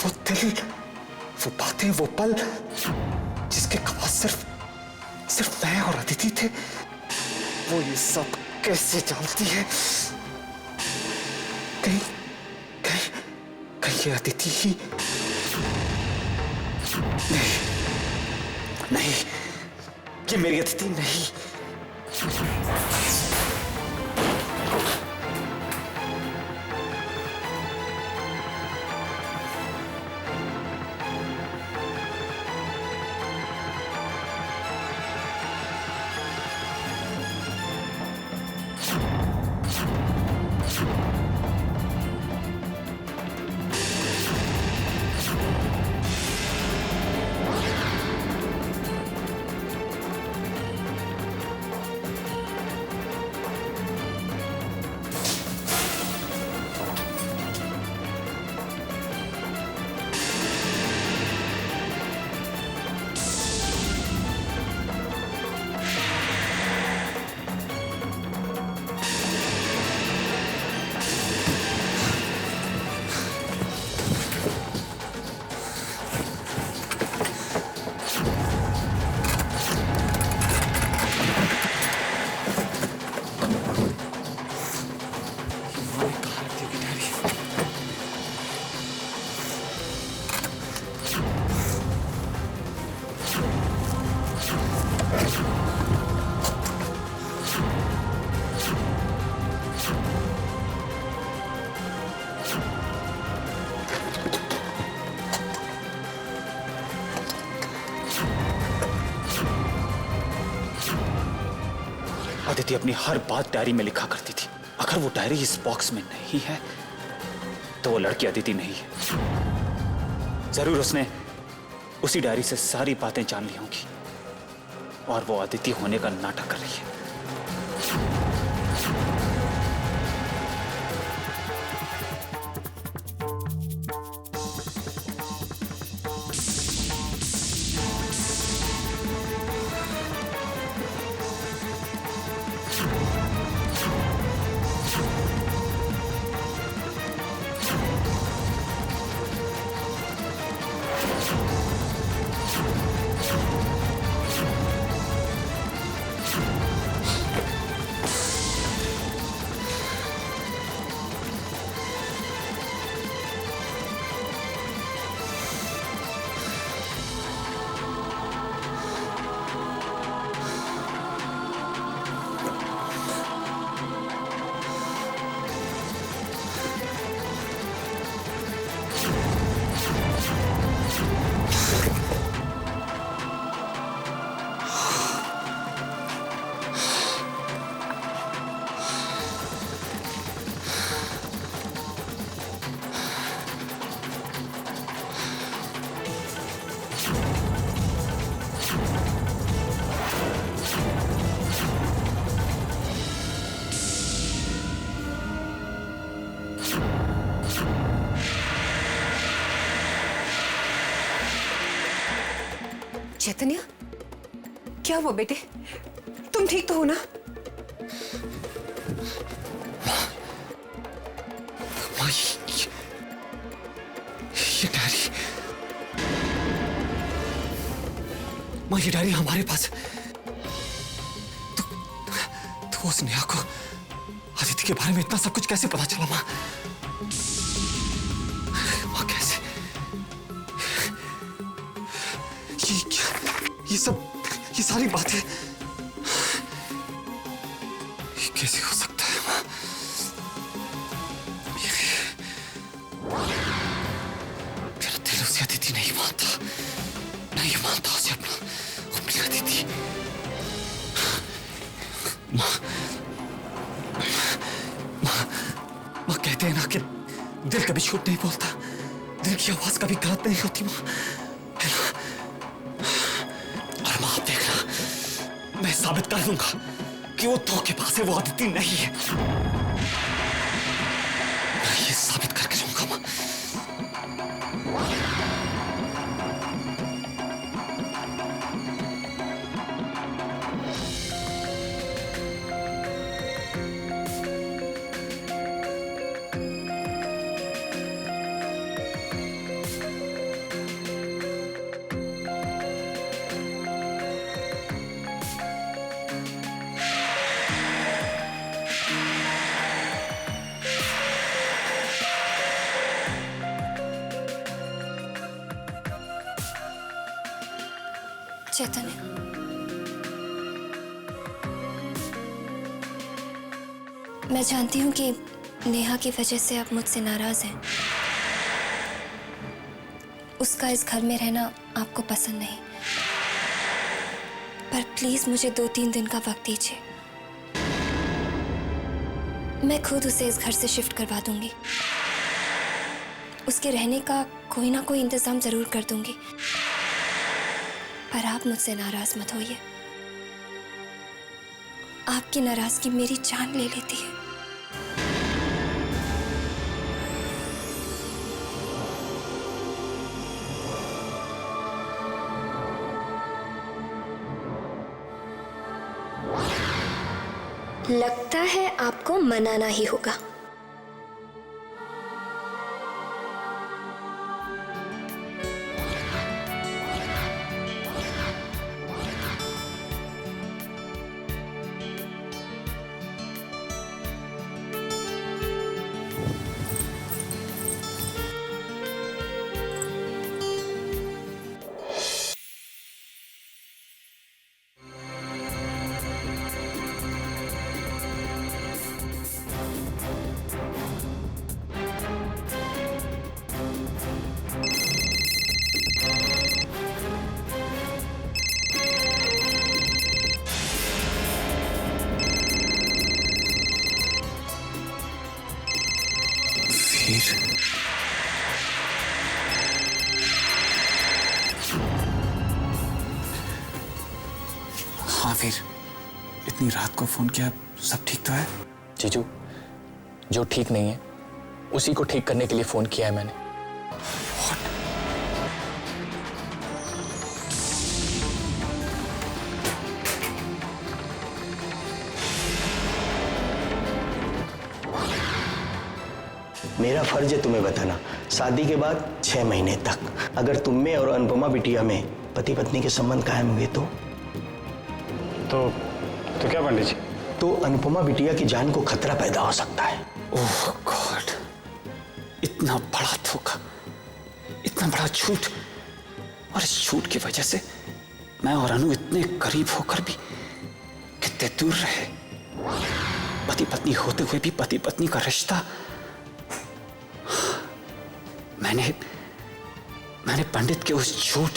वो दिल, वो बातें, वो पल जिसके गवाह सिर्फ मैं और अदिति थे, वो ये सब कैसे जानती है? कहीं कहीं कहीं ये अदिति ही नहीं, नहीं, ये मेरी अदिति नहीं। अदिति अपनी हर बात डायरी में लिखा करती थी। अगर वो डायरी इस बॉक्स में नहीं है तो वो लड़की अदिति नहीं है। जरूर उसने उसी डायरी से सारी बातें जान ली होंगी और वो अदिति होने का नाटक कर रही है। चैतन्य, क्या हुआ बेटे? तुम ठीक तो हो ना? माँ, ये डायरी, माँ ये डायरी हमारे पास है। तो उस नेहा को अदिति के बारे में इतना सब कुछ कैसे पता चला माँ? माँ कैसे? ये सारी बातें कैसे हो सकता है माँ? मेरा दिल उसे अदिति नहीं मानता, नहीं मानता उसे अपनी अदिति। माँ माँ कहते हैं ना कि दिल कभी झूठ नहीं बोलता, दिल की आवाज कभी गलत नहीं होती माँ, है ना? और माँ आप देखना, मैं साबित कर दूंगा कि वो धोखेबाज है, वो अदिति नहीं है। मैं ये साबित करके रहूंगा माँ। चैतन्य, मैं जानती हूँ कि नेहा की वजह से आप मुझसे नाराज हैं। उसका इस घर में रहना आपको पसंद नहीं, पर प्लीज मुझे 2-3 दिन का वक्त दीजिए। मैं खुद उसे इस घर से शिफ्ट करवा दूंगी। उसके रहने का कोई ना कोई इंतजाम जरूर कर दूंगी, पर आप मुझसे नाराज मत होइए। आपकी नाराजगी मेरी जान ले लेती है। लगता है आपको मनाना ही होगा। हाँ वीर, इतनी रात को फोन किया, सब ठीक तो है? जीजू, जो ठीक नहीं है उसी को ठीक करने के लिए फोन किया है मैंने। मेरा फर्ज है तुम्हें बताना। शादी के बाद 6 महीने तक अगर तुम में और अनुपमा बिटिया में पति पत्नी के संबंध कायम हुए तो क्या पंडित जी? तो अनुपमा बिटिया की जान को खतरा पैदा हो सकता है। ओह गॉड, इतना बड़ा धोखा, इतना बड़ा झूठ, और इस झूठ की वजह से मैं और अनु इतने करीब होकर भी कितने दूर रहे। पति पत्नी होते हुए भी पति पत्नी का रिश्ता। मैंने पंडित के उस झूठ,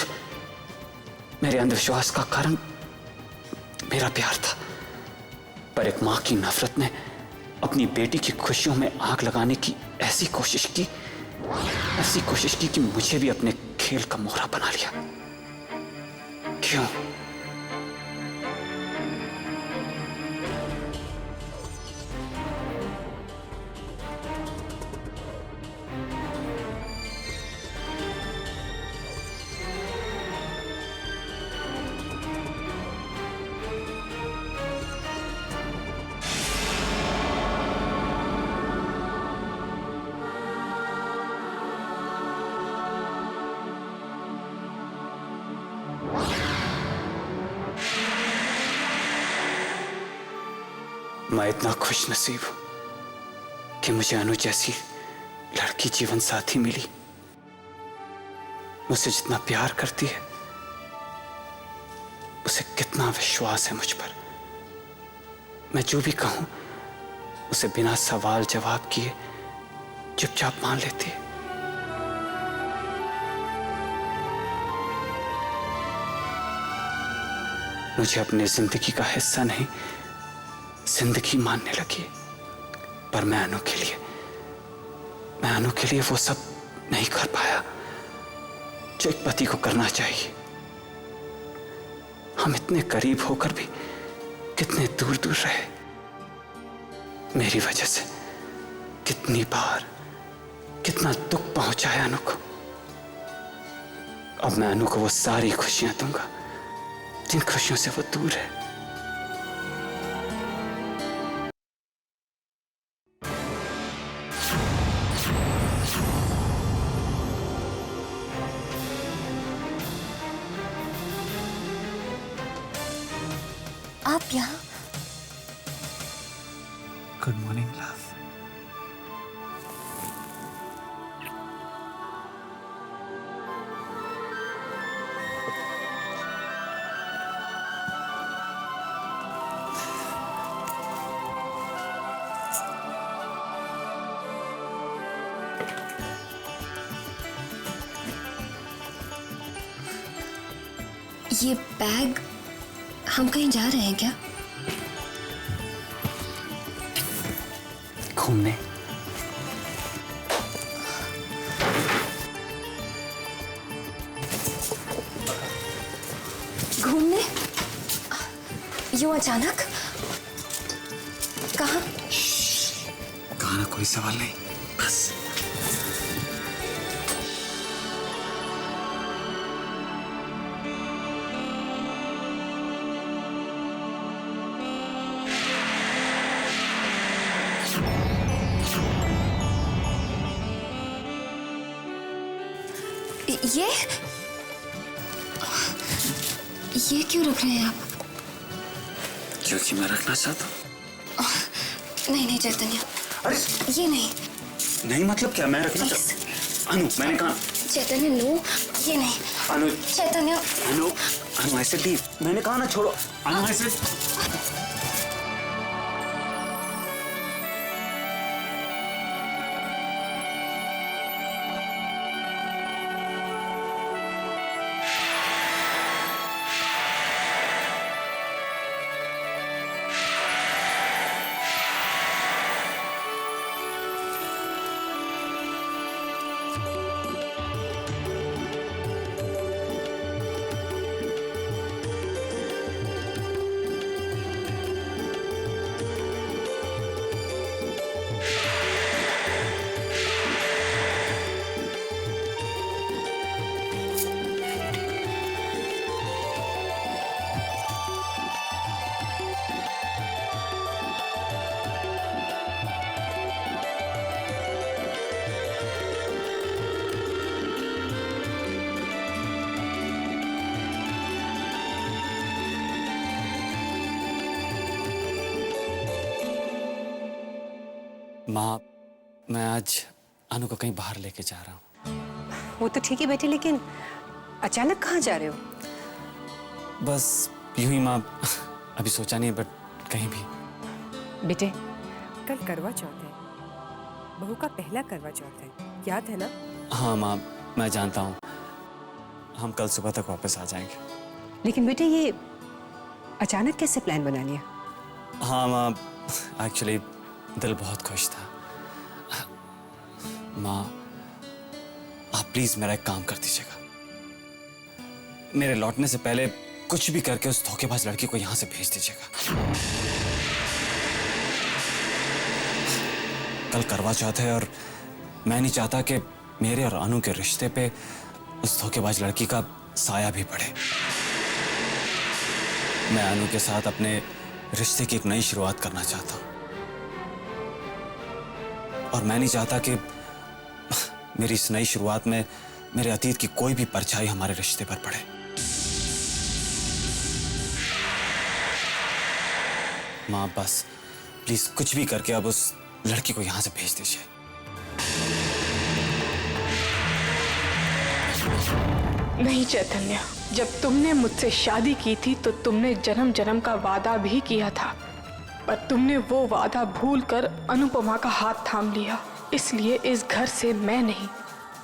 मेरे अंधविश्वास का कारण मेरा प्यार था, पर एक मां की नफरत ने अपनी बेटी की खुशियों में आग लगाने की ऐसी कोशिश की कि मुझे भी अपने खेल का मोहरा बना लिया। क्यों? मैं इतना खुश नसीब हूं कि मुझे अनु जैसी लड़की जीवन साथी मिली, मुझसे जितना प्यार करती है, उसे कितना विश्वास है मुझ पर। मैं जो भी कहूं उसे बिना सवाल जवाब किए चुपचाप मान लेती है। मुझे अपने जिंदगी का हिस्सा नहीं, जिंदगी मानने लगी। पर मैं अनु के लिए वो सब नहीं कर पाया जो एक पति को करना चाहिए। हम इतने करीब होकर भी कितने दूर दूर रहे। मेरी वजह से कितनी बार कितना दुख पहुंचाया अनु को। अब मैं अनु को वो सारी खुशियां दूंगा जिन खुशियों से वो दूर है। आप यहाँ? Good morning love. ये बैग, हम कहीं जा रहे हैं क्या? घूमने। घूमने? यूं अचानक? कहाँ? कहा ना, कोई सवाल नहीं, बस। ये क्यों रख रहे हैं आप? क्योंकि मैं रखना चाहता हूँ। नहीं नहीं चैतन्य, अरे ये नहीं। नहीं मतलब क्या? मैं रखना Please. चाहता हूँ। अनु, मैंने कहा। चैतन्य नो, ये नहीं। अनु, चैतन्य, अनु, अनु ऐसे लीव। मैंने कहा ना छोड़ो। अनु ऐसे। माँ, मैं आज अनु को कहीं बाहर लेके जा रहा हूँ। वो तो ठीक है बेटे, लेकिन अचानक कहाँ जा रहे हो? बस यूं ही माँ, अभी सोचा नहीं, बट कहीं भी। बेटे, कल करवा चौथ है, बहू का पहला करवा चौथ है, याद है ना? हाँ माँ, मैं जानता हूँ। हम कल सुबह तक वापस आ जाएंगे। लेकिन बेटे, ये अचानक कैसे प्लान बना लिया? हाँ माँ, एक्चुअली दिल बहुत खुश था। माँ, आप प्लीज मेरा एक काम कर दीजिएगा। मेरे लौटने से पहले कुछ भी करके उस धोखेबाज लड़की को यहां से भेज दीजिएगा। कल करवा चौथ है और मैं नहीं चाहता कि मेरे और अनु के रिश्ते पे उस धोखेबाज लड़की का साया भी पड़े। मैं अनु के साथ अपने रिश्ते की एक नई शुरुआत करना चाहता हूं और मैं नहीं चाहता कि मेरी इस नई शुरुआत में मेरे अतीत की कोई भी परछाई हमारे रिश्ते पर पड़े। माँ, बस प्लीज कुछ भी करके अब उस लड़की को यहां से भेज दीजिए। नहीं चैतन्य, जब तुमने मुझसे शादी की थी तो तुमने जन्म जन्म का वादा भी किया था, पर तुमने वो वादा भूलकर अनुपमा का हाथ थाम लिया। इसलिए इस घर से मैं नहीं,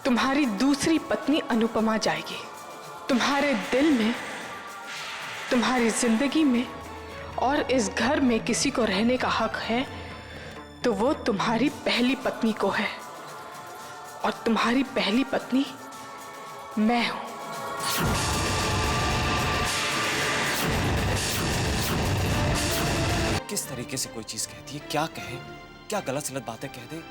तुम्हारी दूसरी पत्नी अनुपमा जाएगी। तुम्हारे दिल में, तुम्हारी जिंदगी में और इस घर में किसी को रहने का हक है तो वो तुम्हारी पहली पत्नी को है, और तुम्हारी पहली पत्नी मैं हूं। किस तरीके से कोई चीज कहती है, क्या कहे, क्या गलत सलत बातें कह दे।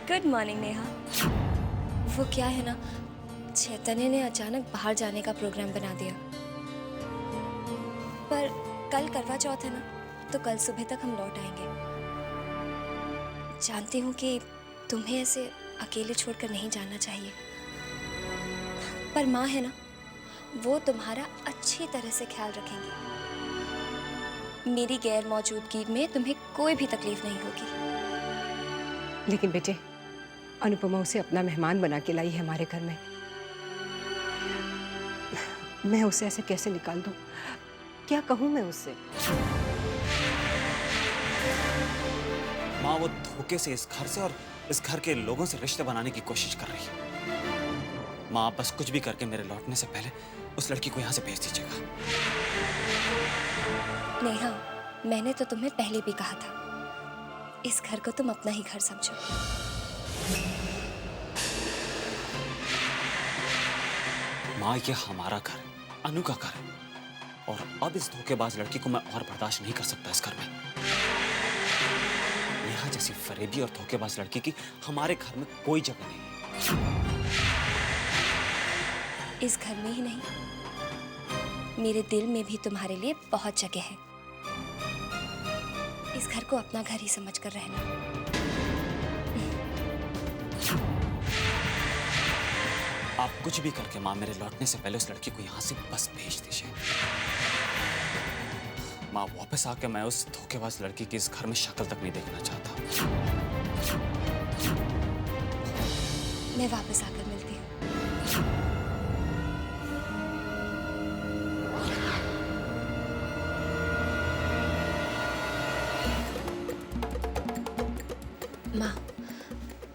Good morning Neha. वो क्या है ना, चैतन्य ने अचानक बाहर जाने का प्रोग्राम बना दिया, पर कल करवा चौथ है ना, तो कल सुबह तक हम लौट आएंगे। जानती हूँ कि तुम्हें ऐसे अकेले छोड़कर नहीं जाना चाहिए, पर माँ है ना, वो तुम्हारा अच्छी तरह से ख्याल रखेंगी। मेरी गैर मौजूदगी में तुम्हें कोई भी तकलीफ नहीं होगी। लेकिन बेटे, अनुपमा उसे अपना मेहमान बना के लाई है हमारे घर में। मैं उसे ऐसे कैसे निकाल दूं? क्या कहूं मैं उससे? माँ वो धोखे से इस घर से और इस घर के लोगों से रिश्ते बनाने की कोशिश कर रही है। माँ आप बस कुछ भी करके मेरे लौटने से पहले उस लड़की को यहाँ से भेज दीजिएगा। नेहा, मैंने तो तुम्हें पहले भी कहा था, इस घर को तुम अपना ही घर समझो। माँ ये हमारा घर है, अनु का घर है, और अब इस धोखेबाज लड़की को मैं और बर्दाश्त नहीं कर सकता इस घर में। नेहा जैसी फरेबी और धोखेबाज लड़की की हमारे घर में कोई जगह नहीं है। इस घर में ही नहीं, मेरे दिल में भी तुम्हारे लिए बहुत जगह है। इस घर को अपना घर ही समझकर रहना। आप कुछ भी करके माँ मेरे लौटने से पहले उस लड़की को यहाँ से बस भेज दीजिए। माँ वापस आके मैं उस धोखेबाज लड़की की इस घर में शक्ल तक नहीं देखना चाहता। मैं वापस आकर मिलती हूँ। माँ,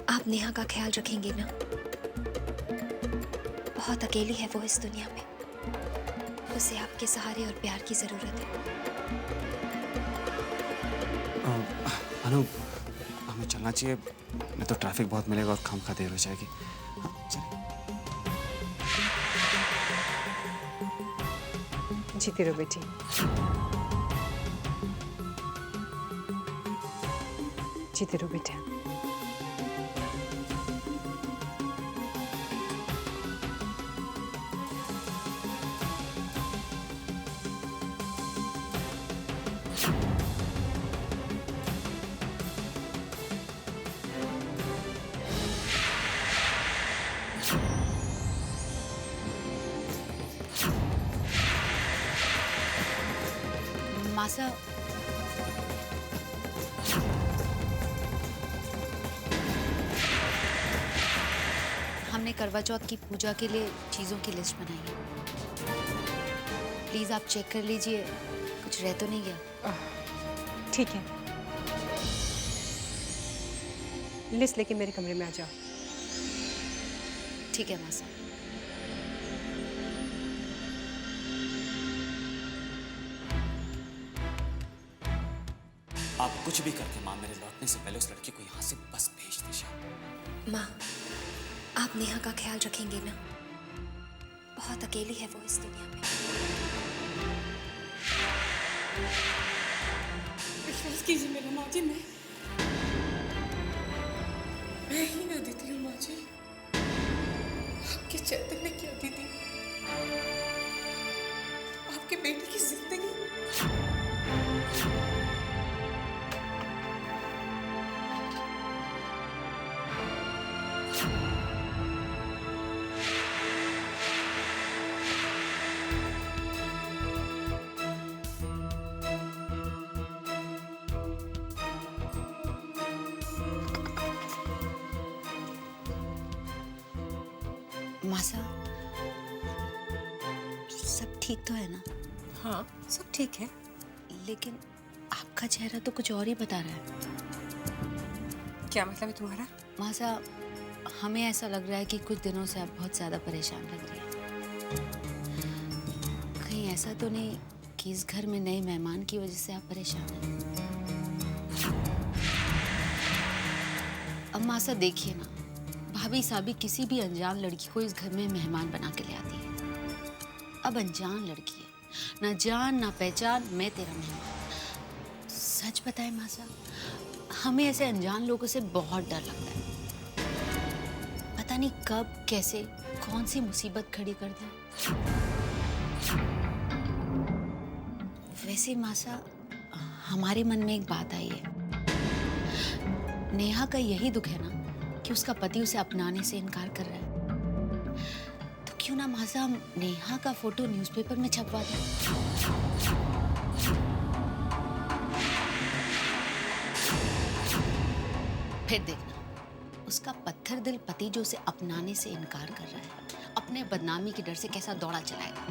आप नेहा का ख्याल रखेंगे ना? बहुत अकेली है वो इस दुनिया में। उसे आपके सहारे और प्यार की जरूरत है। अनु, हमें चलना चाहिए, नहीं तो ट्रैफिक बहुत मिलेगा और खामखा देर हो जाएगी। हाँ, चलिए। जीती रहो बेटी। जीती रहो बेटा। मासा, हमने करवा चौथ की पूजा के लिए चीज़ों की लिस्ट बनाई है। प्लीज़ आप चेक कर लीजिए, कुछ रह तो नहीं गया। ठीक है, लिस्ट लेके मेरे कमरे में आ जाओ। ठीक है मासा। आप कुछ भी करके माँ मेरे लौटने से पहले उस लड़की को यहाँ से बस भेज दीजिए। माँ, आप नेहा का ख्याल रखेंगे ना? बहुत अकेली है वो इस दुनिया में। विश्वास कीजिए मेरा माँ जी, मैं ही अदिति हूँ माँ जी, आपके चैतन्य की अदिति, आपके बेटे की जिंदगी। मासा, सब ठीक तो है ना? हाँ, सब ठीक है। लेकिन आपका चेहरा तो कुछ और ही बता रहा है। क्या मतलब है तुम्हारा? मासा, हमें ऐसा लग रहा है कि कुछ दिनों से आप बहुत ज़्यादा परेशान लग रही हैं। कहीं ऐसा तो नहीं कि इस घर में नए मेहमान की वजह से आप परेशान हैं? अब मासा देखिए ना, भाभी साहब किसी भी अनजान लड़की को इस घर में मेहमान बना के ले आती है। अब अनजान लड़की है, ना जान ना पहचान, मैं तेरा मेहमान। सच बताए मासा, हमें ऐसे अनजान लोगों से बहुत डर लगता है। पता नहीं कब कैसे कौन सी मुसीबत खड़ी कर दे। वैसे मासा, हमारे मन में एक बात आई है। नेहा का यही दुख है ना कि उसका पति उसे अपनाने से इनकार कर रहा है। तो क्यों ना मासा हम नेहा का फोटो न्यूज़पेपर में छपवा दें? फिर देखना, उसका पत्थर दिल पति जो उसे अपनाने से इनकार कर रहा है, अपने बदनामी के डर से कैसा दौड़ा चलाएगा।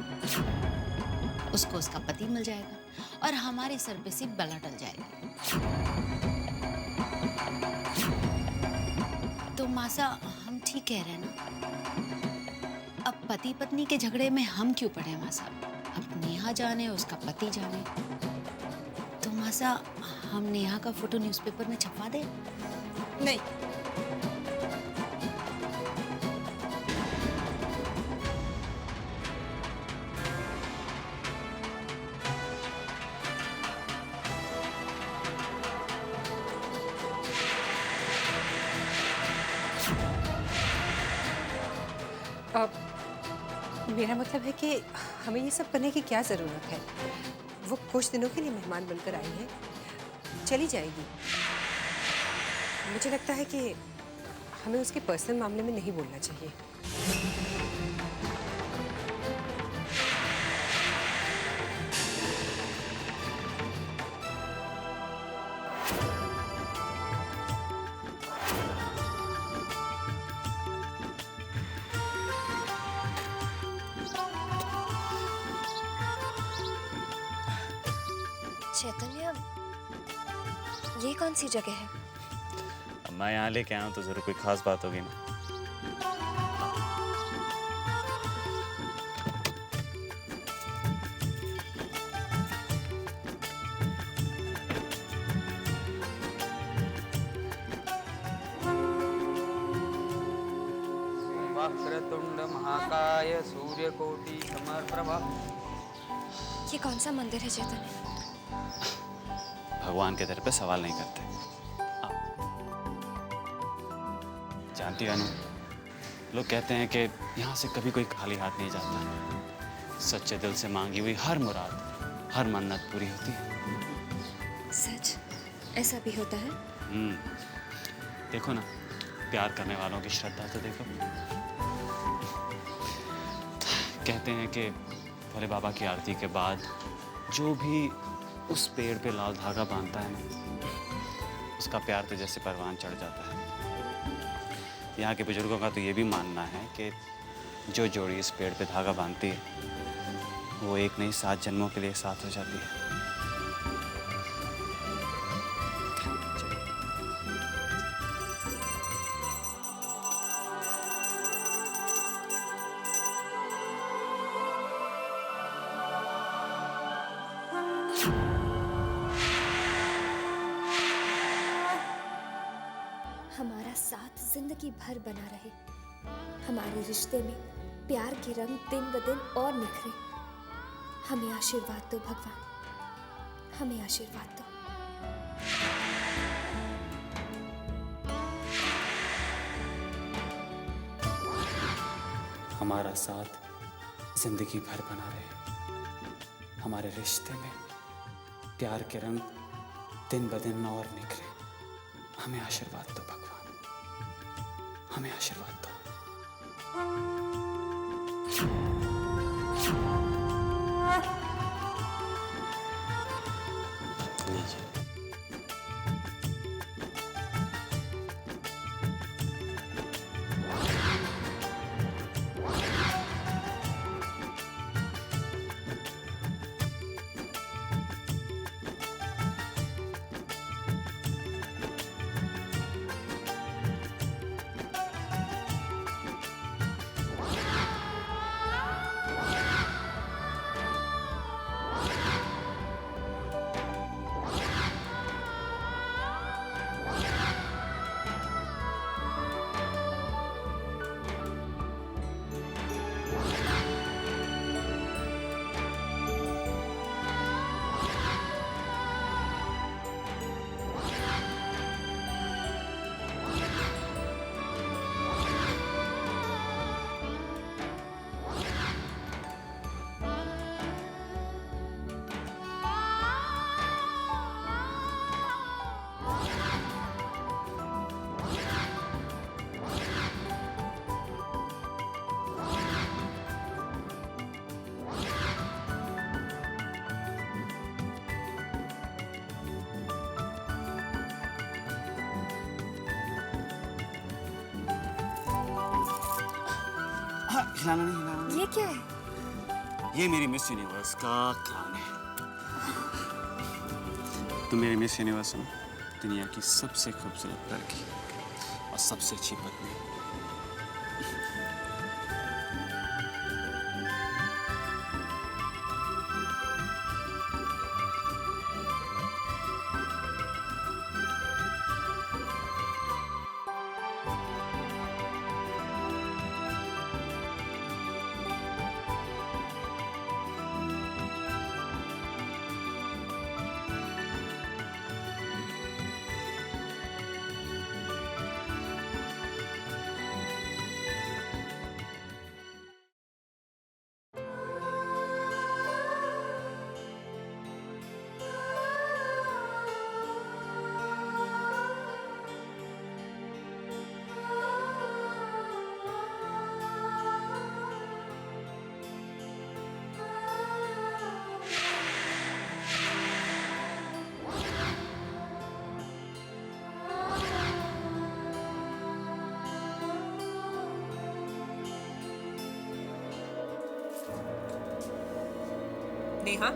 उसको उसका पति मिल जाएगा और हमारे सर पे से बला टल जाएगा। तो मासा हम ठीक कह रहे हैं ना? अब पति पत्नी के झगड़े में हम क्यों पड़े हैं मासा? अब नेहा जाने उसका पति जाने। तो मासा हम नेहा का फोटो न्यूज़पेपर में छपवा दें? नहीं, मेरा मतलब है कि हमें ये सब करने की क्या ज़रूरत है। वो कुछ दिनों के लिए मेहमान बनकर आई है, चली जाएगी। मुझे लगता है कि हमें उसके पर्सनल मामले में नहीं बोलना चाहिए। चैतन्य, ये कौन सी जगह है? अब मैं यहाँ लेके आया हूँ तो जरूर कोई खास बात होगी ना। वक्रतुंड महाकाय सूर्यकोटि समप्रभा। ये कौन सा मंदिर है चैतन्य? भगवान के दर पे सवाल नहीं करते। जानती है अनु, लोग कहते हैं कि यहाँ से कभी कोई खाली हाथ नहीं जाता। सच्चे दिल से मांगी हुई हर मुराद, हर मन्नत पूरी होती है। सच? ऐसा भी होता है? देखो ना, प्यार करने वालों की श्रद्धा तो देखो। कहते हैं कि भोले बाबा की आरती के बाद जो भी उस पेड़ पे लाल धागा बांधता है ना, उसका प्यार तो जैसे परवान चढ़ जाता है। यहाँ के बुजुर्गों का तो ये भी मानना है कि जो जोड़ी इस पेड़ पे धागा बांधती है, वो एक नहीं 7 जन्मों के लिए साथ हो जाती है। हमारा साथ जिंदगी भर बना रहे। हमारे रिश्ते में प्यार के रंग दिन ब दिन और निखरे। हमें आशीर्वाद दो भगवान, हमें आशीर्वाद दो। हमारा साथ जिंदगी भर बना रहे। हमारे रिश्ते में प्यार के रंग दिन ब दिन और निखरे। हमें आशीर्वाद दो भगवान, हमें आशीर्वाद दो। लीजिए। हिलाना नहीं, हिलाना नहीं। ये क्या है? ये मेरी मिस यूनिवर्स का क्राउन है। तुम मेरी मिस यूनिवर्स हो, दुनिया की सबसे खूबसूरत लड़की और सबसे अच्छी पत्नी। नेहा,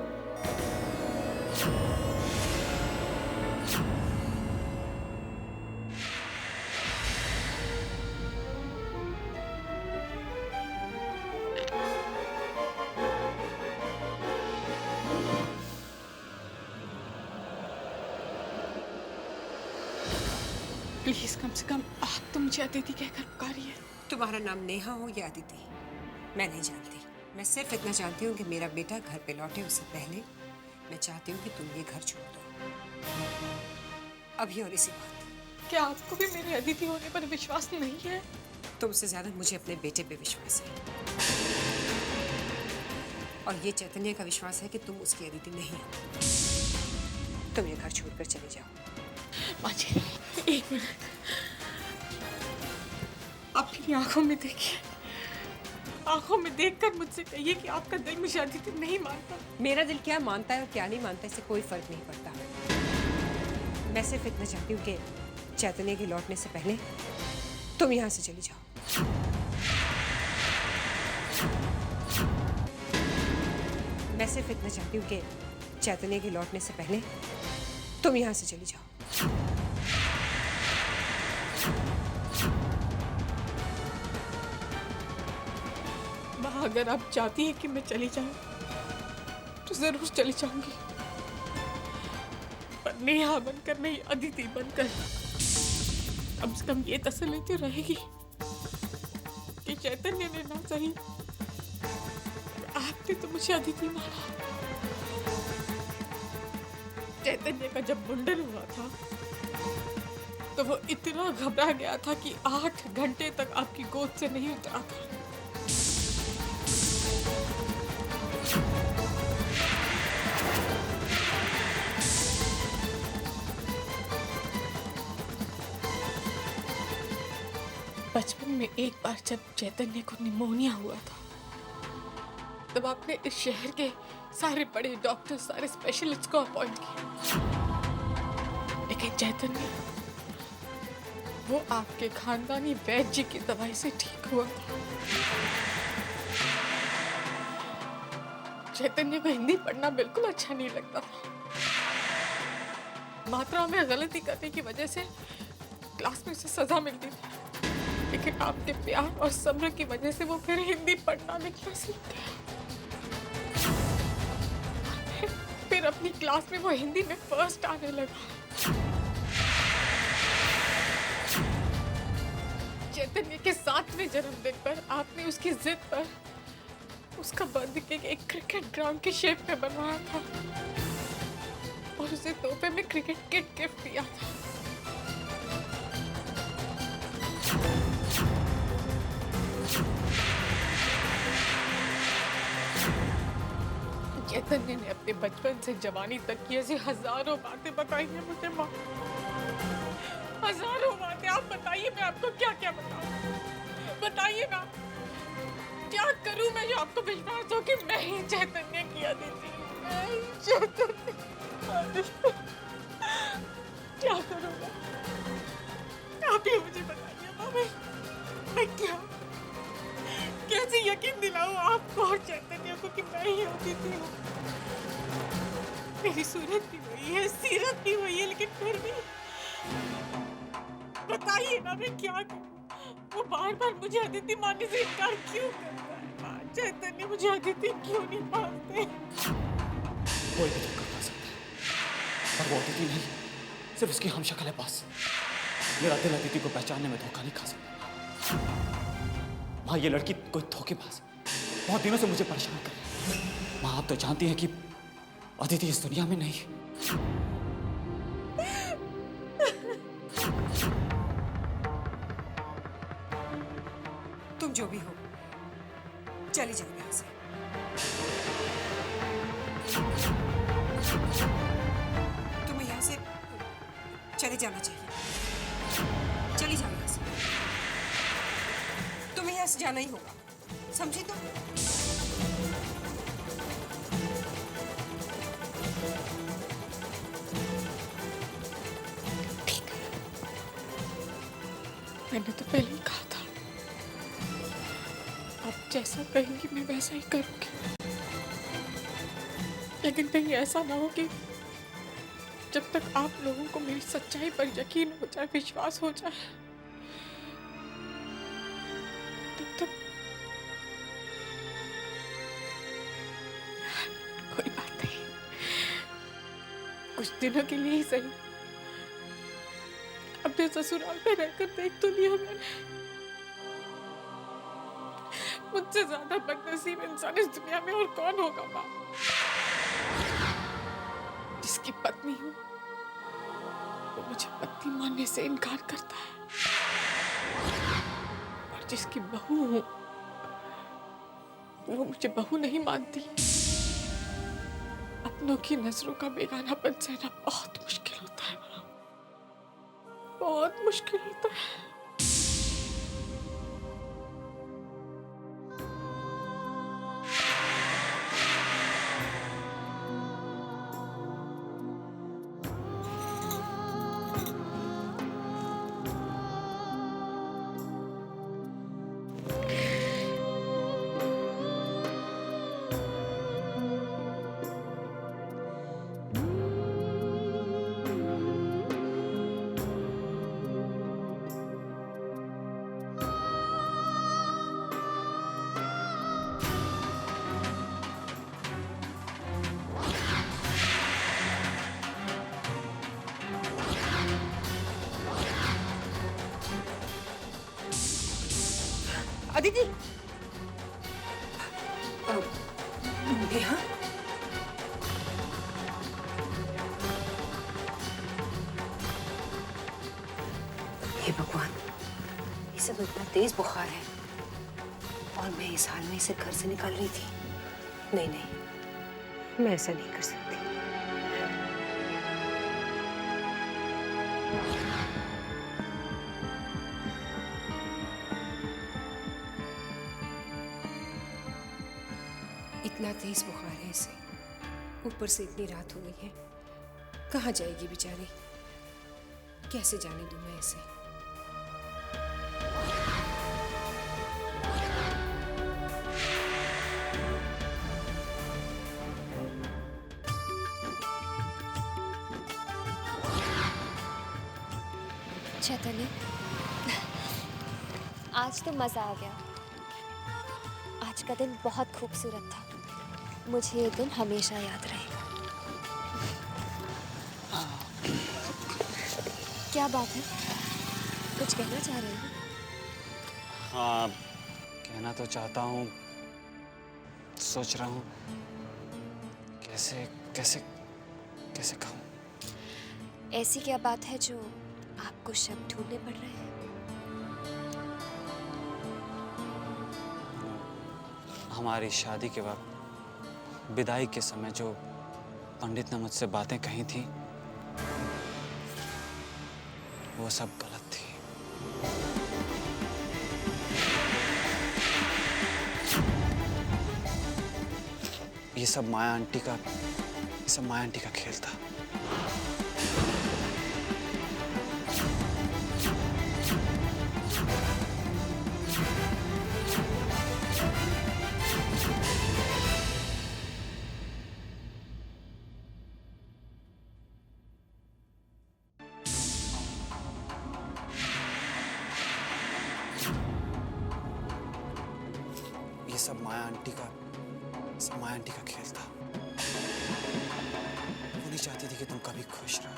प्लीज कम से कम आप तो मुझे अदिति कहकर पुकारिए। तुम्हारा नाम नेहा हो या अदिति, मैं नहीं जानती। मैं सिर्फ इतना जानती हूँ कि मेरा बेटा घर पे लौटे उससे पहले मैं चाहती हूँ कि तुम ये घर छोड़ दो, अभी और इसी बात। क्या आपको भी मेरे अदिति होने पर विश्वास नहीं है? तुमसे ज्यादा मुझे अपने बेटे पे विश्वास है, और ये चैतन्य का विश्वास है कि तुम उसकी अदिति नहीं हो। तुम ये घर छोड़कर चले जाओ। माँ जी, एक मिनट, अपनी आंखों में देखिए, आंखों में देखकर मुझसे कहिए कि आपका दिल मुझे अदिति नहीं मानता। मेरा दिल क्या मानता है और क्या नहीं मानता, इससे कोई फर्क नहीं पड़ता। मैं सिर्फ इतना चाहती हूँ कि चैतन्य के लौटने से पहले तुम यहाँ से चली जाओ। मैं सिर्फ इतना चाहती हूँ कि चैतन्य के लौटने से पहले तुम यहाँ से चली जाओ। माँ, अगर आप चाहती हैं कि मैं चली जाऊं तो जरूर चली जाऊंगी, पर नेहा बनकर नहीं, अदिति बनकर। कम से कम ये तसल्ली तो रहेगी कि चैतन्य ने ना सही, आपने तो मुझे अदिति माना। चैतन्य का जब मुंडन हुआ था तो वो इतना घबरा गया था कि 8 घंटे तक आपकी गोद से नहीं उतरा था। बचपन में एक बार जब चैतन्य को निमोनिया हुआ था, तब आपने इस शहर के सारे बड़े डॉक्टर, सारे स्पेशलिस्ट को अपॉइंट किया, लेकिन चैतन्य, वो आपके खानदानी वैद्य की दवाई से ठीक हुआ था। चैतन्य को हिंदी पढ़ना बिल्कुल अच्छा नहीं लगता था। मात्रा में गलती करने की वजह से क्लास में उसे सजा मिलती थी, लेकिन आपके प्यार और सब्र की वजह से वो फिर हिंदी पढ़ना लिखना सीख गया। फिर अपनी क्लास में वो हिंदी में फर्स्ट आने लगा। चैतन्य के 7वें जन्मदिन पर आपने उसकी जिद पर उसका बर्थडे केक एक क्रिकेट ग्राउंड के शेप में बनवाया था और उसे तोहफे में क्रिकेट किट गिफ्ट दिया था। चैतन्य ने अपने बचपन से जवानी तक की ऐसी हजारों बातें बताई हैं मुझे माँ, हजारों बातें। आप बताइए मैं आपको क्या क्या बताऊं, बताइए ना, क्या करूं मैं जो आपको विश्वास हो कि मैं ही चैतन्य की अदिति, मैं ही चैतन्य क्या करूंगा? आप ही मुझे बताइए माँ, मैं क्या कैसे यकीन दिलाऊं आपको और चैतन्य को कि मैं ही अदिति हूँ। मेरी सूरत भी वही है, सीरत भी वही है, लेकिन फिर भी बताइए ना मैं क्या करूं? वो बार बार मुझे अदिति मानने से इनकार क्यों करता है? चैतन्य मुझे अदिति क्यों नहीं मानते? कोई भी धोखा खा सकता है, पर वो अदिति नहीं, सिर्फ उसकी हमशक्ल है बस। मेरा दिल अदिति को पहचानने में धोखा नहीं खा सकता। माँ, ये लड़की कोई धोखेबाज बहुत दिनों से मुझे परेशान कर रही है। माँ, आप तो जानती हैं कि अदिति इस दुनिया में नहीं है। तुम जो भी हो, चली जाओ यहाँ से। तुम्हें यहाँ से चले जाना चाहिए। चली जाओ यहाँ से। तुम्हें यहाँ से जाना ही होगा, समझी तुम? मैंने तो पहले ही कहा था, आप जैसा कहेंगी मैं वैसा ही करूंगी। लेकिन कहीं ऐसा ना हो कि जब तक आप लोगों को मेरी सच्चाई पर यकीन हो जाए, विश्वास हो जाए, तब तक कोई बात नहीं। कुछ दिनों के लिए ही सही अपने ससुराल में रहकर देख तो लिया मैंने। मुझसे ज्यादा बदनसीब इंसान इस दुनिया में और कौन होगा माँ? जिसकी पत्नी हूँ वो मुझे पत्नी मानने से इनकार करता है, और जिसकी बहू हूँ वो मुझे बहू नहीं मानती। अपनों की नजरों का बेगानापन सहना बहुत मुश्किल होता है, बहुत मुश्किल होता है। अदिति, नेहा, हे भगवान, ये सब इतना तेज बुखार है और मैं इस हाल में इसे घर से निकाल रही थी। नहीं नहीं, मैं ऐसा नहीं कर सकती। इतना तेज बुखार है इसे, ऊपर से इतनी रात हो गई है। कहाँ जाएगी बेचारी? कैसे जाने दूं मैं इसे? चैतन्य, आज तो मजा आ गया। आज का दिन बहुत खूबसूरत था। मुझे ये दिन हमेशा याद रहेगा। क्या बात है? कुछ कहना चाह रहे हो? हाँ, कहना तो चाहता हूँ, सोच रहा हूँ कैसे कैसे कैसे कहूँ। ऐसी क्या बात है जो आपको शब्द ढूंढने पड़ रहे हैं? हमारी शादी के वक्त विदाई के समय जो पंडित ने मुझसे बातें कही थी वो सब गलत थी। ये सब माया आंटी का खेल था। सब माया आंटी का खेल था। वो नहीं चाहती थी कि तुम कभी खुश रहो।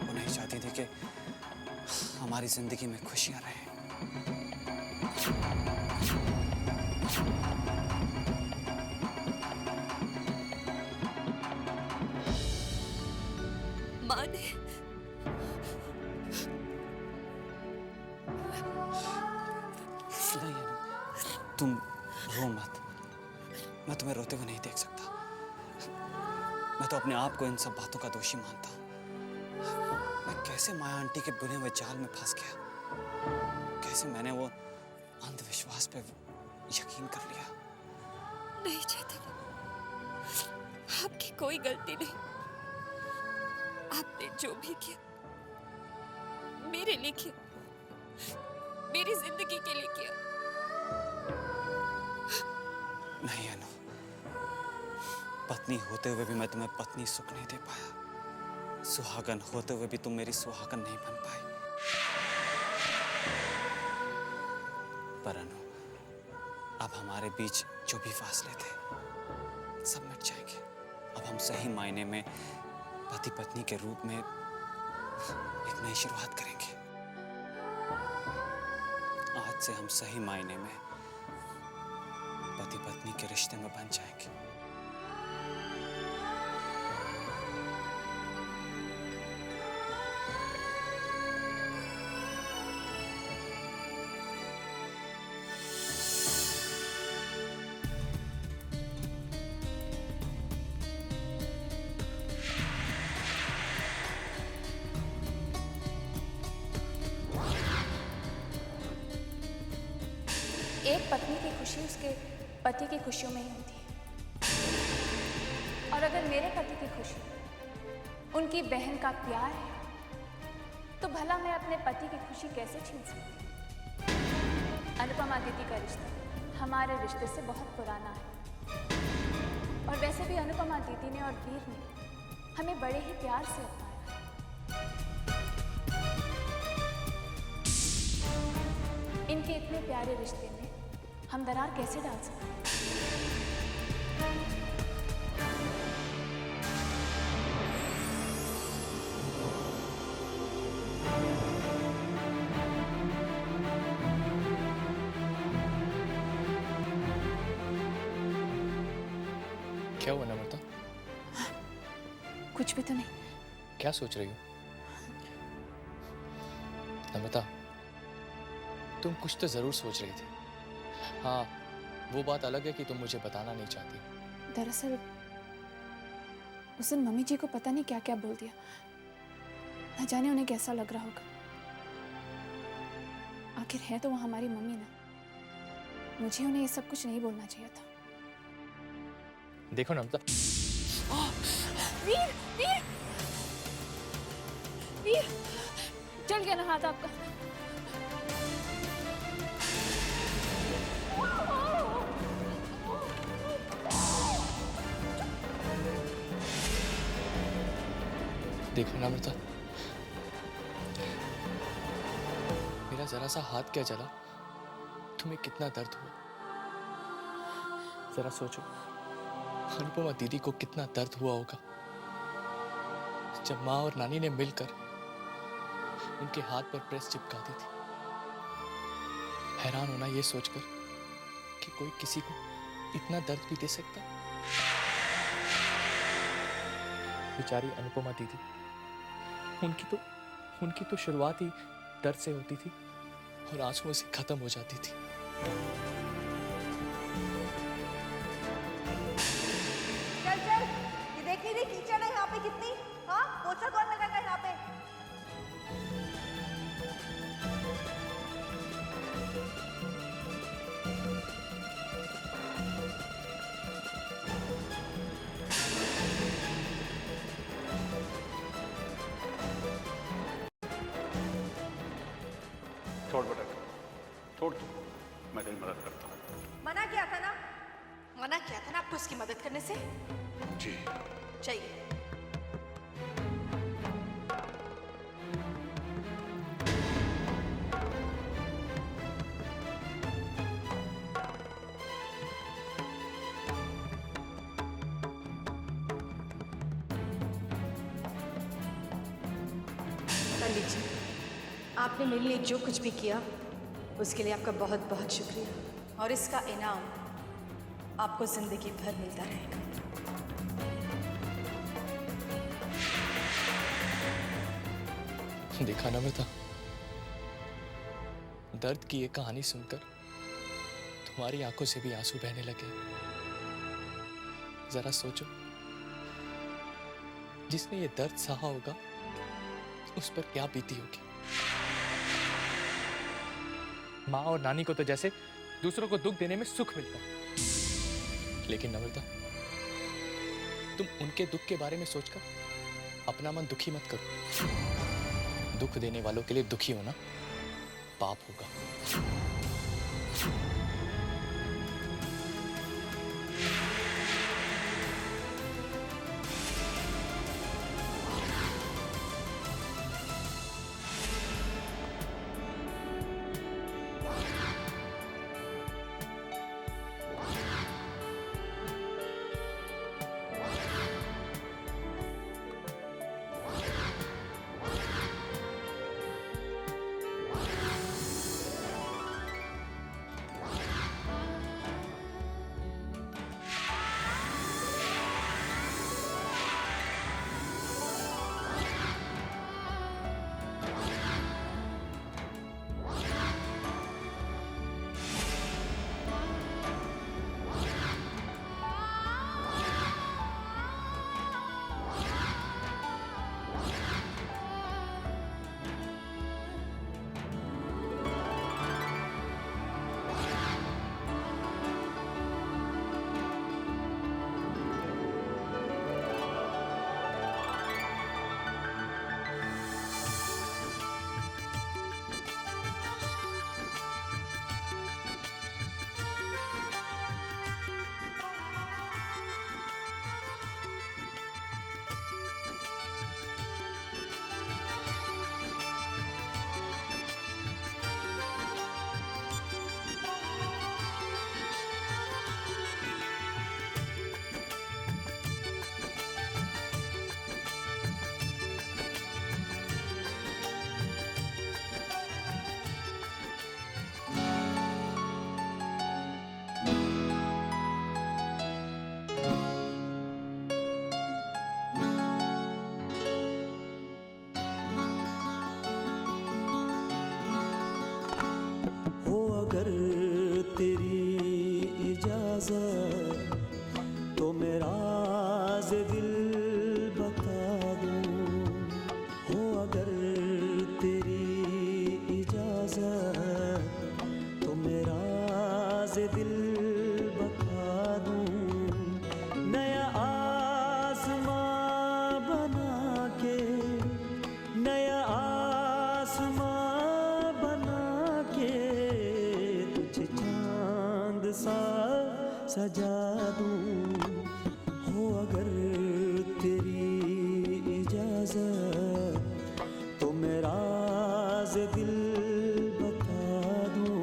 वो नहीं चाहती थी कि हमारी जिंदगी में खुशियां रहें। माँ ने नहीं, तुम रो मत। मैं तुम्हें रोते हुए नहीं देख सकता। मैं तो अपने आप को इन सब बातों का दोषी मानता हूँ। मैं कैसे माया आंटी के बुने हुए जाल में फंस गया। कैसे मैंने वो अंधविश्वास पे यकीन कर लिया। नहीं चेतन, आपकी कोई गलती नहीं। आपने जो भी किया मेरे लिए किया, मेरी जिंदगी के लिए किया। नहीं अनु, पत्नी होते हुए भी मैं तुम्हें पत्नी सुख नहीं दे पाया। सुहागन होते हुए भी तुम मेरी सुहागन नहीं बन पाई। पर अनु, अब हमारे बीच जो भी फासले थे सब मिट जाएंगे। अब हम सही मायने में पति पत्नी के रूप में एक नई शुरुआत करेंगे। आज से हम सही मायने में पति पत्नी के रिश्ते में बन जाएंगे। एक पत्नी की खुशी उसके पति की खुशियों में ही होती है, और अगर मेरे पति की खुशी उनकी बहन का प्यार है तो भला मैं अपने पति की खुशी कैसे छीन सकती। अनुपमा दीदी का रिश्ता हमारे रिश्ते से बहुत पुराना है, और वैसे भी अनुपमा दीदी ने और वीर ने हमें बड़े ही प्यार से अपनाया। इनके इतने प्यारे रिश्ते में हम दरार कैसे डाल सकते हैं? क्या हुआ नम्रता? कुछ भी तो नहीं। क्या सोच रही हो नम्रता? तुम कुछ तो जरूर सोच रही थी। हाँ, वो बात अलग है कि तुम मुझे बताना नहीं चाहती। दरअसल उस दिन मम्मी जी को पता नहीं क्या क्या बोल दिया। न जाने उन्हें कैसा लग रहा होगा। आखिर है तो वो हमारी मम्मी ना। मुझे उन्हें ये सब कुछ नहीं बोलना चाहिए था। देखो नम्रता। वीर, वीर, वीर, जल गया ना हाथ आपका। देखो नम्रता, मेरा जरा सा हाथ क्या जला, तुम्हें कितना दर्द हुआ। जरा सोचो, अनुपमा दीदी को कितना दर्द हुआ होगा जब माँ और नानी ने मिलकर उनके हाथ पर प्रेस चिपका दी थी। हैरान होना ये सोचकर कि कोई किसी को इतना दर्द भी दे सकता है। बेचारी अनुपमा दीदी, उनकी तो शुरुआत ही दर्द से होती थी और आंसुओं से खत्म हो जाती थी। चल चल, ये देख नहीं रही कीचड़ है यहाँ पे कितनी? हाँ, पोछा कौन लगाएगा यहाँ पे? छोड़ बेटा, छोड़ तू, मैं तेरी मदद करता हूँ। मना किया था ना? मना किया था ना आपको इसकी मदद करने से? जी। चाहिए। आपने मेरे लिए जो कुछ भी किया उसके लिए आपका बहुत बहुत शुक्रिया, और इसका इनाम आपको जिंदगी भर मिलता रहेगा। देखा ना बेटा, दर्द की ये कहानी सुनकर तुम्हारी आंखों से भी आंसू बहने लगे। जरा सोचो, जिसने ये दर्द सहा होगा उस पर क्या बीती होगी। माँ और नानी को तो जैसे दूसरों को दुख देने में सुख मिलता है, लेकिन नम्रता, तुम उनके दुख के बारे में सोचकर अपना मन दुखी मत करो। दुख देने वालों के लिए दुखी होना पाप होगा। अगर तेरी इजाजत तो मेरा राज़ दिल बता दूं। हो अगर तेरी इजाजत तो मेरा राज़ दिल बता दूं। नया आसमां बना के, नया आसमां बना के चांद सा सजा दूं। हो अगर तेरी इजाजत तो मेरा राज़ दिल बता दूं।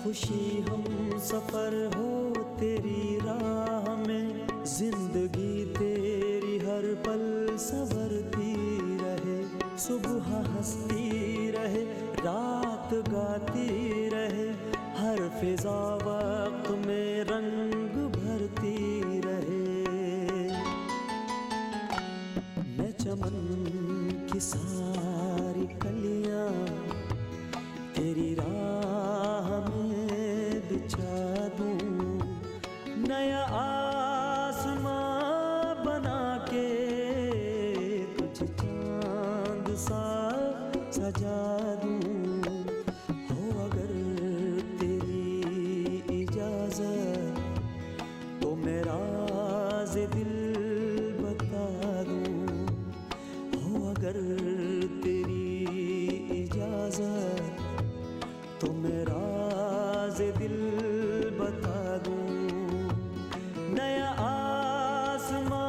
खुशी हम सफर हो तेरी राह में, जिंदगी तेरी हर पल संवरती रहे। सुबह हंसती रहे, रात गाती रहे, हर फिजा वक्त में रंग भरती रहे। मैं चमन की सारी कलियां तेरी राह में बिछा दूं। नया आसमां बना के तुझे चांद सा सजा दूं। हो अगर तेरी इजाजत तो मेरा राज़ दिल बता दूं। हो अगर तेरी इजाजत तो मेरा राज़ दिल बता दूं। नया आसमां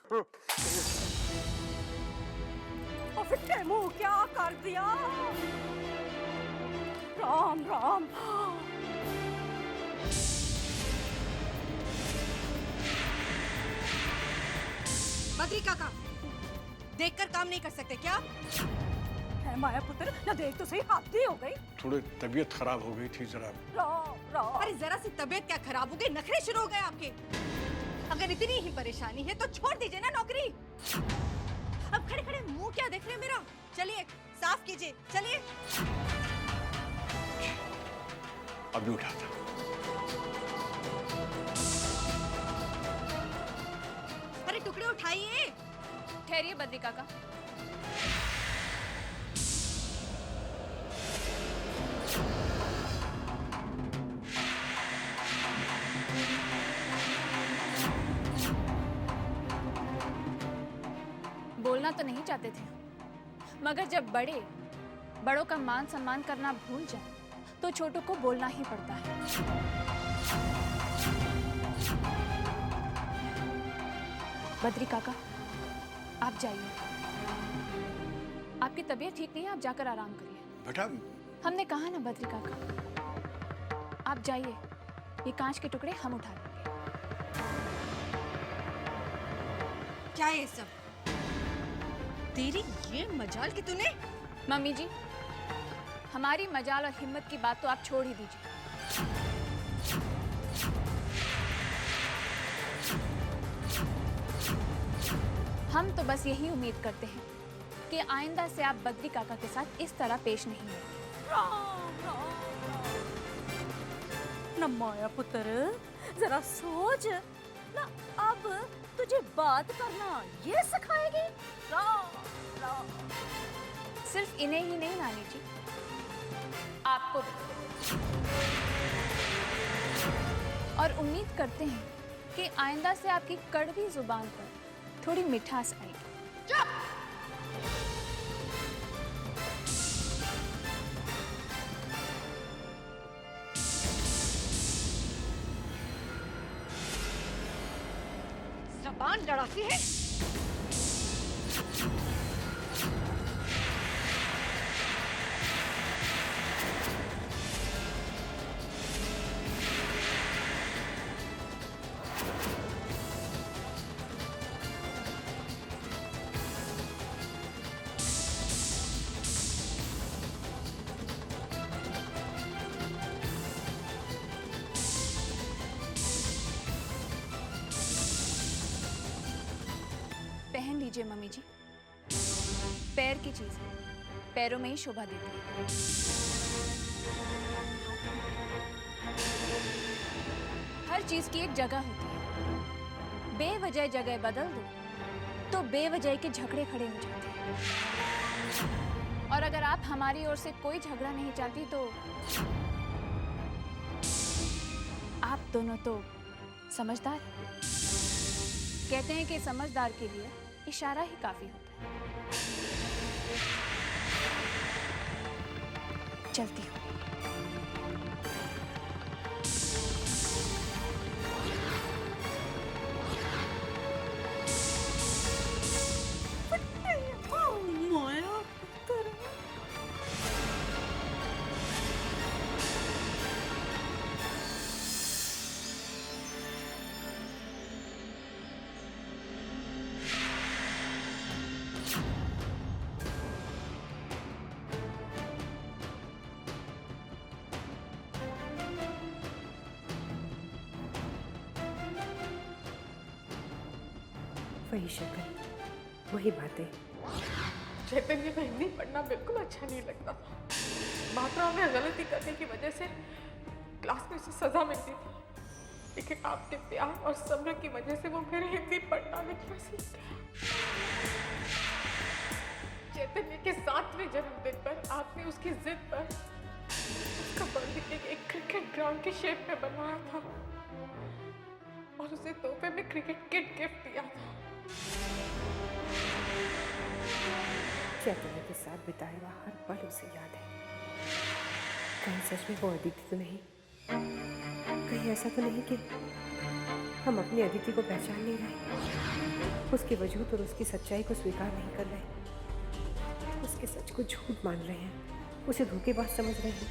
फिर मुंह क्या कर दिया? राम राम। बद्री काका, देखकर काम नहीं कर सकते क्या? है माया पुत्र, न देख तो सही, हाथी हो गई। थोड़ी तबीयत खराब हो गई थी जरा। अरे जरा सी तबीयत क्या खराब हो गई, नखरे शुरू हो गए आपके। अगर इतनी ही परेशानी है तो छोड़ दीजिए ना नौकरी। अब खड़े खड़े मुंह क्या देख रहे हैं मेरा? चलिए साफ कीजिए, चलिए। अभी उठाता। अरे टुकड़े उठाइए। ठहरिए बद्री काका। बोलना तो नहीं चाहते थे, मगर जब बड़ों का मान सम्मान करना भूल जाए तो छोटों को बोलना ही पड़ता है। बद्री काका, आप जाइए। आपकी तबीयत ठीक नहीं है, आप जाकर आराम करिए। बेटा, हमने कहा ना बद्री काका, आप जाइए। ये कांच के टुकड़े हम उठा लेंगे। क्या ये सब? तेरी ये मजाल कि तूने। मम्मी जी, हमारी मजाल और हिम्मत की बात तो आप छोड़ ही दीजिए। हम तो बस यही उम्मीद करते हैं कि आइंदा से आप बद्री काका के साथ इस तरह पेश नहीं होंगे। न माया पुत्र, जरा सोच ना, अब तुझे बात करना ये सिखाएगी? सिर्फ इन्हें ही नहीं नानी जी, आपको भी। और उम्मीद करते हैं कि आइंदा से आपकी कड़वी जुबान पर थोड़ी मिठास आएगी। जबान लड़ाती है। पहन लीजिए मम्मी जी, पैर की चीज है, पैरों में ही शोभा देती है। हर चीज की एक जगह होती है, बेवजह जगह बदल दो तो बेवजह के झगड़े खड़े हो जाते हैं। और अगर आप हमारी ओर से कोई झगड़ा नहीं चाहती तो आप दोनों तो समझदार हैं। कहते हैं कि समझदार के लिए इशारा ही काफी होता है। चलती हूँ। माया पुत्र, वही शक्ल, वही बातें। चैतन्य को हिंदी पढ़ना बिल्कुल अच्छा नहीं लगता था। मात्राओं में गलती करने की वजह से क्लास में उसे सजा मिलती थी, लेकिन आपके प्यार और सब्र की वजह से वो मेरे हिंदी पढ़ना लिखना सीख गया। चैतन्य के 7वें जन्मदिन पर आपने उसकी जिद पर उसका बर्थडे एक क्रिकेट ग्राउंड के शेप में बनवाया था और उसे तोहफे में क्रिकेट किट गिफ्ट दिया था। चैतन्य के साथ बिताया हुआ हर पल उसे याद है। कहीं सच में वो अदिति तो नहीं? कहीं ऐसा तो नहीं कि हम अपनी अदिति को पहचान नहीं रहे, उसकी वजूद और उसकी सच्चाई को स्वीकार नहीं कर रहे, उसके सच को झूठ मान रहे हैं, उसे धोखेबाज समझ रहे हैं।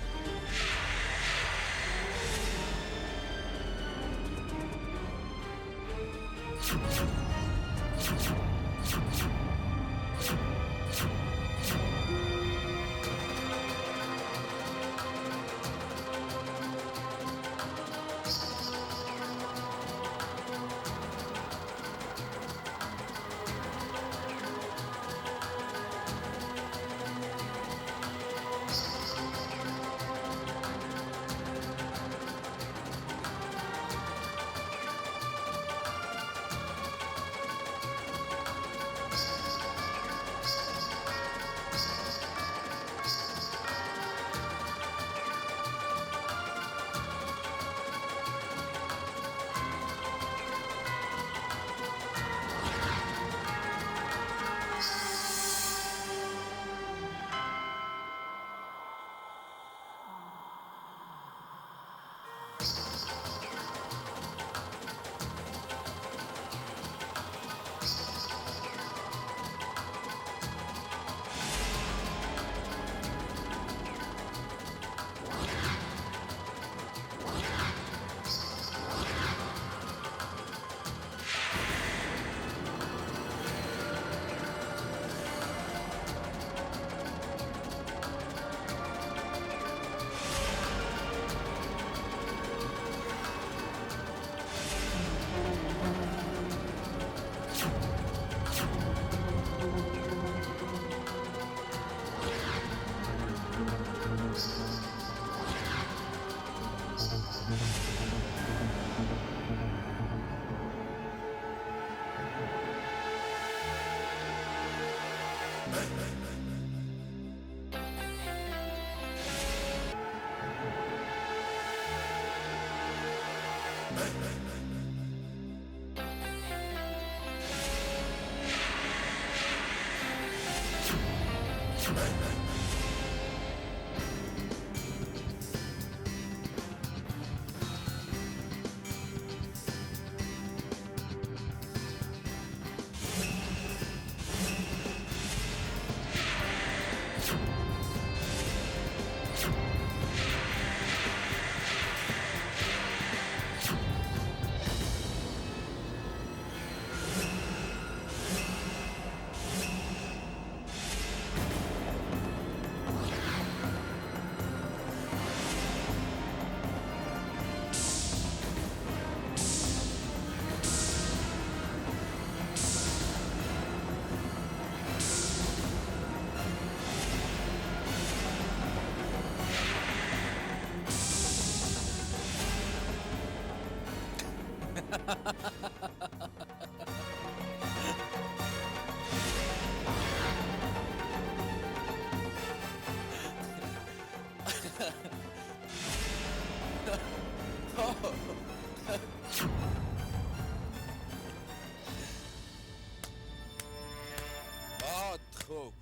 बहुत खूब।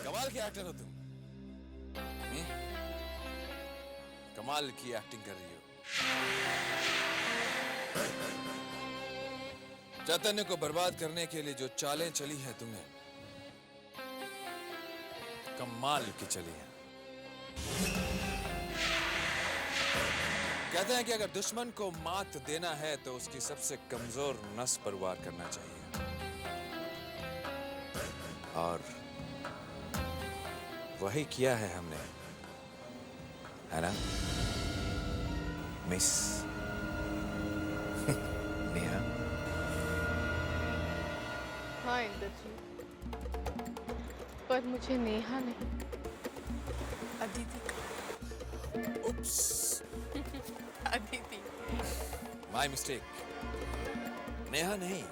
कमाल की एक्टर हो तुम। कमाल की एक्टिंग कर रही हो। चैतन्य को बर्बाद करने के लिए जो चालें चली हैं तुम्हें, कमाल की चली हैं। कहते हैं कि अगर दुश्मन को मात देना है तो उसकी सबसे कमजोर नस पर वार करना चाहिए, और वही किया है हमने, है ना मिस नेहा? हाँ इंद्रजीत, पर मुझे नेहा नहीं, Aditi. Oops, Aditi. My mistake. Neha नहीं,